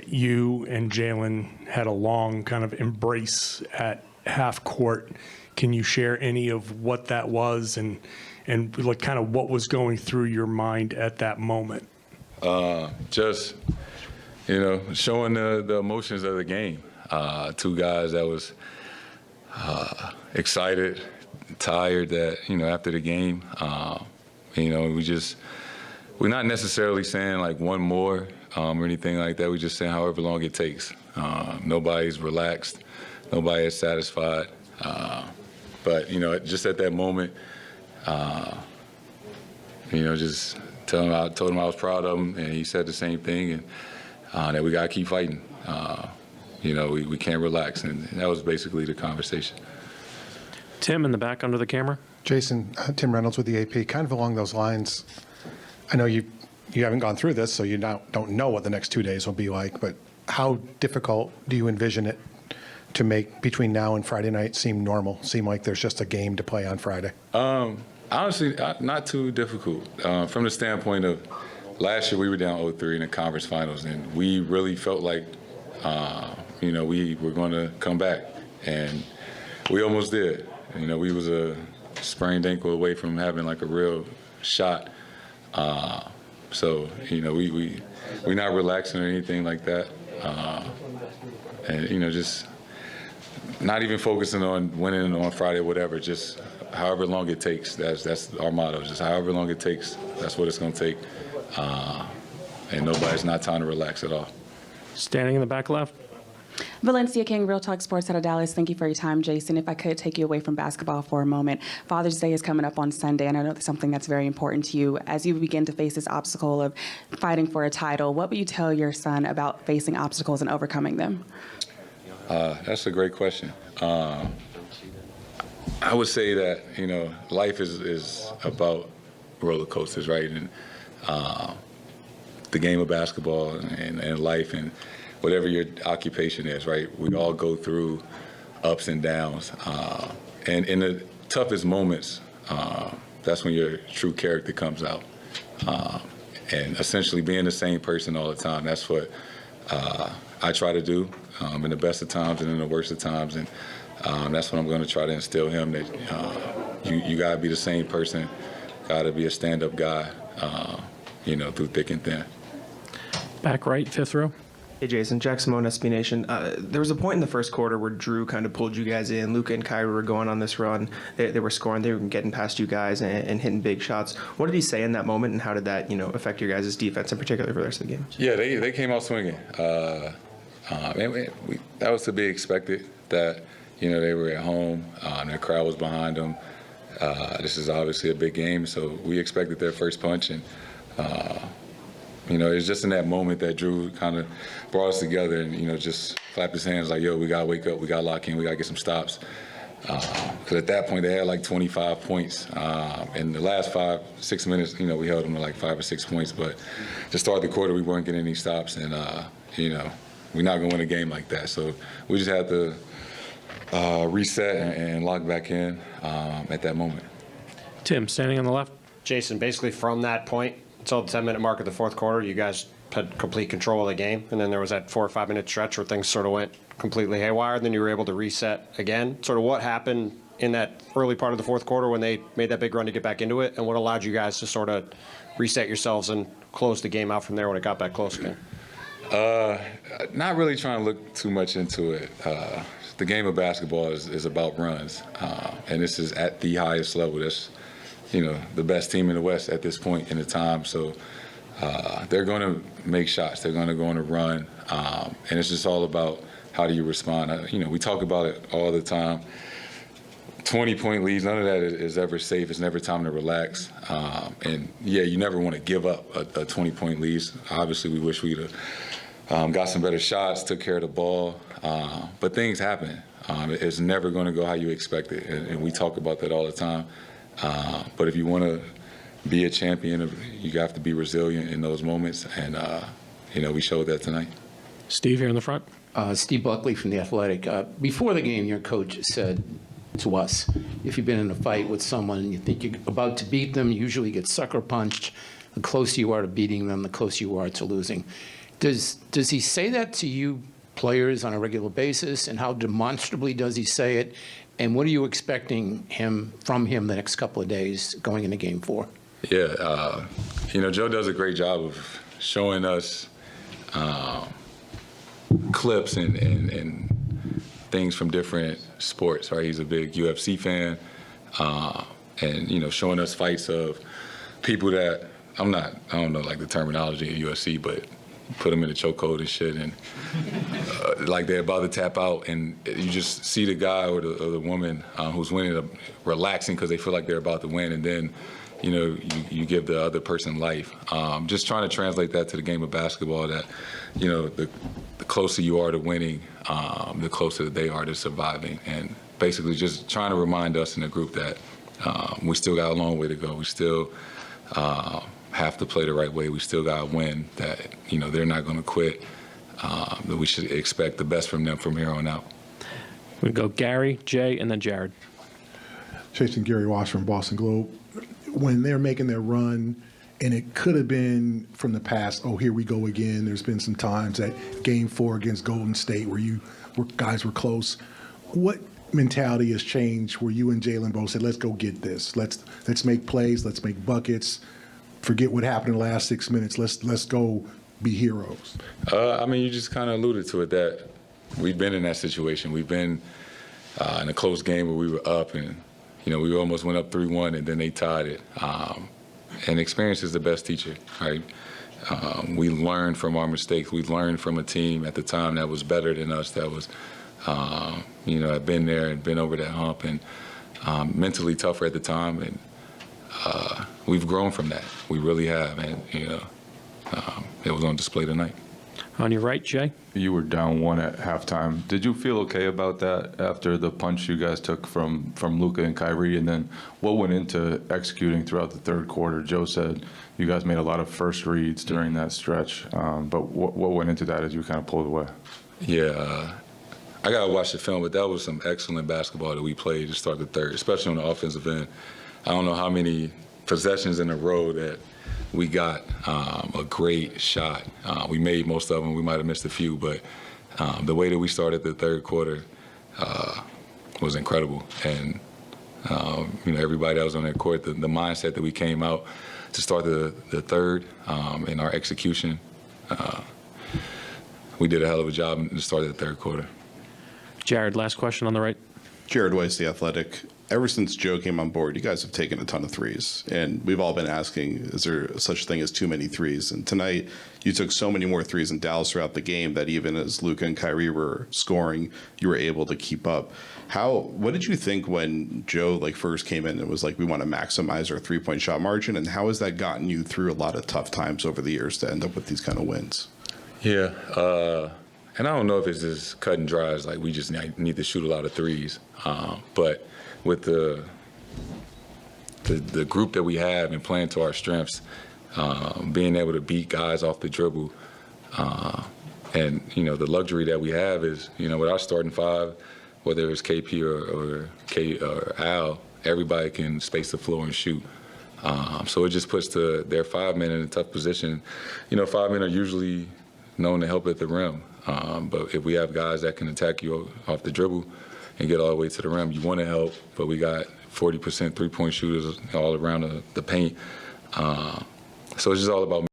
you and Jalen had a long kind of embrace at half court. Can you share any of what that was and like kind of what was going through your mind at that moment? Just, showing the emotions of the game. Two guys that was excited, tired that, after the game, we're not necessarily saying like one more or anything like that. We're just saying however long it takes. Nobody's relaxed. Nobody is satisfied. But, just at that moment, just told him I was proud of him, and he said the same thing, and that we got to keep fighting. We can't relax, and that was basically the conversation. Tim in the back under the camera. Jason, Tim Reynolds with the AP. Kind of along those lines, I know you haven't gone through this, so you don't know what the next 2 days will be like, but how difficult do you envision it to make between now and Friday night seem normal, seem like there's just a game to play on Friday? Honestly, not too difficult. From the standpoint of last year, we were down 0-3 in the conference finals, and we really felt like, we were going to come back, and we almost did. We was a sprained ankle away from having like a real shot. So, we're not relaxing or anything like that. And, just not even focusing on winning on Friday or whatever, just however long it takes. That's our motto, just however long it takes, that's what it's going to take. And nobody's not time to relax at all. Standing in the back left. Valencia King, Real Talk Sports out of Dallas. Thank you for your time, Jayson. If I could take you away from basketball for a moment. Father's Day is coming up on Sunday, and I know that's something that's very important to you. As you begin to face this obstacle of fighting for a title, what would you tell your son about facing obstacles and overcoming them? That's a great question. I would say that, life is about roller coasters, right? And the game of basketball and life and whatever your occupation is, right? We all go through ups and downs. And in the toughest moments, that's when your true character comes out. And essentially being the same person all the time, that's what I try to do in the best of times and in the worst of times. And that's what I'm going to try to instill him, that you got to be the same person, got to be a stand-up guy, through thick and thin. Back right, fifth row. Hey, Jason. Jack Simone, SB Nation. There was a point in the first quarter where Drew kind of pulled you guys in. Luka and Kyrie were going on this run. They were scoring. They were getting past you guys and hitting big shots. What did he say in that moment, and how did that, affect your guys' defense, in particular for the rest of the game? Yeah, they came out swinging. That was to be expected, that, they were at home. Their crowd was behind them. This is obviously a big game, so we expected their first punch. And, it's just in that moment that Drew kind of brought us together and, just clapped his hands like, yo, we got to wake up, we got to lock in, we got to get some stops. Because at that point, they had like 25 points. In the last 5-6 minutes, we held them to like 5 or 6 points. But to start the quarter, we weren't getting any stops. And, we're not going to win a game like that. So we just had to reset and lock back in at that moment. Tim, standing on the left. Jayson, basically from that point until the 10-minute mark of the fourth quarter, you guys had complete control of the game, and then there was that 4 or 5 minute stretch where things sort of went completely haywire, and then you were able to reset again. Sort of what happened in that early part of the fourth quarter when they made that big run to get back into it, and what allowed you guys to sort of reset yourselves and close the game out from there when it got back close again? Not really trying to look too much into it. The game of basketball is about runs, and this is at the highest level. That's the best team in the West at this point in the time. So they're going to make shots. They're going to go on a run, and it's just all about how do you respond. We talk about it all the time. 20-point leads, none of that is ever safe. It's never time to relax. And, yeah, you never want to give up a 20-point lead. Obviously, we wish we'd have got some better shots, took care of the ball. But things happen. It's never going to go how you expect it, and we talk about that all the time. But if you want to be a champion, you have to be resilient in those moments, and we showed that tonight. Steve here in the front. Steve Buckley from The Athletic. Before the game, your coach said to us, if you've been in a fight with someone and you think you're about to beat them, you usually get sucker punched. The closer you are to beating them, the closer you are to losing. Does he say that to you players on a regular basis, and how demonstrably does he say it? And what are you expecting from him the next couple of days going into Game 4? Yeah, Joe does a great job of showing us clips and things from different sports, right? He's a big UFC fan, and showing us fights of people that I don't know like the terminology in UFC, but put them in a chokehold and shit, and like they're about to tap out, and you just see the guy or the woman who's winning relaxing because they feel like they're about to win, and then you give the other person life. Just trying to translate that to the game of basketball, that the closer you are to winning, the closer they are to surviving, and basically just trying to remind us in the group that we still got a long way to go. We still have to play the right way. We still got to win, that they're not going to quit, that we should expect the best from them from here on out. We go Gary, Jay, and then Jared. Jason, Gary Wash from Boston Globe. When they're making their run, and it could have been from the past, oh, here we go again. There's been some times at Game 4 against Golden State where guys were close. What mentality has changed where you and Jalen both said, let's go get this. Let's make plays. Let's make buckets. Forget what happened in the last 6 minutes. Let's go be heroes. You just kind of alluded to it, that we've been in that situation. We've been in a close game where we were up, and we almost went up 3-1, and then they tied it. And experience is the best teacher, right? We learned from our mistakes. We learned from a team at the time that was better than us, that was, had been there and been over that hump, and mentally tougher at the time. And we've grown from that. We really have. And, it was on display tonight. On your right, Jay. You were down 1 at halftime. Did you feel okay about that after the punch you guys took from Luka and Kyrie? And then what went into executing throughout the third quarter? Joe said you guys made a lot of first reads during that stretch. But what went into that as you kind of pulled away? Yeah, I got to watch the film, but that was some excellent basketball that we played to start the third, especially on the offensive end. I don't know how many possessions in a row that we got a great shot. We made most of them. We might have missed a few, but the way that we started the third quarter was incredible. And, everybody that was on that court, the mindset that we came out to start the third and our execution, we did a hell of a job to start the third quarter. Jared, last question on the right. Jared Weiss, The Athletic. Ever since Joe came on board, you guys have taken a ton of threes. And we've all been asking, is there such a thing as too many threes? And tonight, you took so many more threes in Dallas throughout the game that even as Luka and Kyrie were scoring, you were able to keep up. What did you think when Joe first came in and was like, we want to maximize our three-point shot margin? And how has that gotten you through a lot of tough times over the years to end up with these kind of wins? Yeah, and I don't know if it's as cut and dry as we just need to shoot a lot of threes. But with the group that we have and playing to our strengths, being able to beat guys off the dribble, and the luxury that we have is with our starting five, whether it's KP or Al, everybody can space the floor and shoot. So it just puts their 5 men in a tough position. 5 men are usually known to help at the rim, but if we have guys that can attack you off the dribble and get all the way to the rim, you want to help, but we got 40% three-point shooters all around the paint. So it's just all about